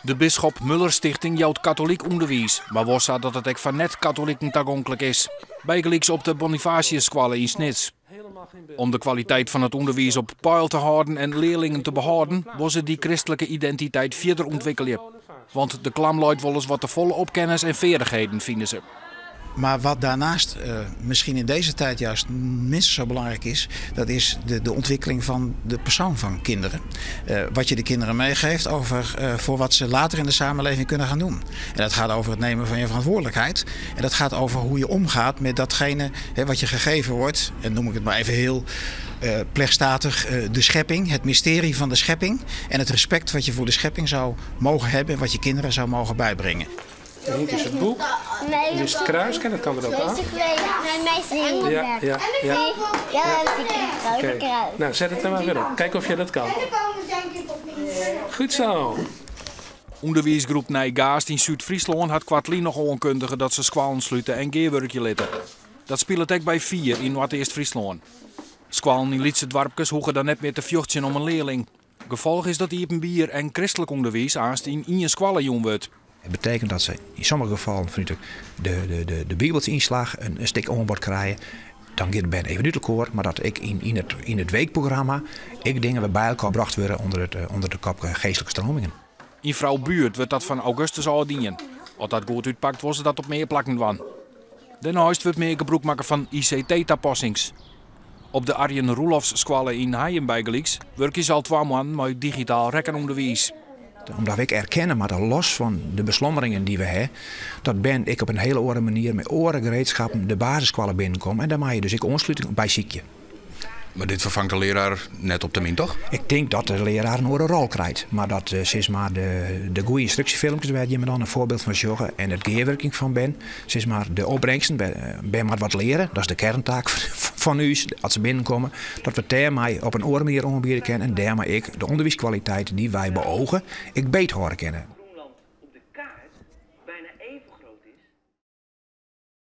De Bisschop Muller Stichting jouwt katholiek onderwijs, maar was dat het ook van net katholieken toegankelijk is. Bijgelijks op de Bonifatiusschool in Snits. Om de kwaliteit van het onderwijs op peil te houden en leerlingen te behouden, was het die christelijke identiteit verder ontwikkelen. Want de klam luidt wel eens wat te volle op kennis en vaardigheden, vinden ze. Maar wat daarnaast misschien in deze tijd juist minstens zo belangrijk is, dat is de ontwikkeling van de persoon van kinderen. Wat je de kinderen meegeeft voor wat ze later in de samenleving kunnen gaan doen. En dat gaat over het nemen van je verantwoordelijkheid. En dat gaat over hoe je omgaat met datgene wat je gegeven wordt. En noem ik het maar even heel plechtstatig, de schepping, het mysterie van de schepping. En het respect wat je voor de schepping zou mogen hebben en wat je kinderen zou mogen bijbrengen. Hier is het boek. Hier is het kruis. En dat kan er ook aan. Ja. Okay. Nou, zet het er maar weer op. Kijk of je dat kan. Goed zo. Onderwijsgroep Nijgaast in Zuid-Friesland had kwartlie nog onkundigen dat ze scholen sluiten en geerwerkje litten. Dat speelt ook bij 4 in Noord-Eerst-Friesland. Scholen in Lietse dwarpjes hoegen dan net meer te vjochtjen om een leerling. Gevolg is dat een bier en christelijk onderwijs aanst in je scholen jong wordt. Het betekent dat ze in sommige gevallen de Bijbelse inslag een stuk onbord krijgen. Dan gaat het bijna even koor, maar dat ik in het weekprogramma dingen weer bij elkaar gebracht worden onder de kop geestelijke stromingen. In Vrouw Buurt werd dat van augustus al dienen. Als dat goed uitpakt, was ze dat op meer plakken van. Daarnaast wordt meer gebruik maken van ICT-toepassings. Op de Arjen Roelofs school in Heijenbijgelijks werken ze al 2 maanden met digitaal rekenonderwijs. Omdat we erkennen, maar los van de beslommeringen die we hebben, dat ben ik op een hele andere manier met gereedschappen de basisscholen binnenkomen. En daar mag je dus aansluiting bij ziekje. Maar dit vervangt de leraar net op de min, toch? Ik denk dat de leraar een andere rol krijgt. Maar dat is maar de goede instructiefilmpjes waar je me dan een voorbeeld van zorgen. En het geerwerking van ben. Is maar de opbrengsten. Ben maar wat leren. Dat is de kerntaak van u als ze binnenkomen. Dat we daarmee op een andere manier ombieden kennen. En daarmee ik de onderwijskwaliteit die wij beogen, ik beter horen kennen.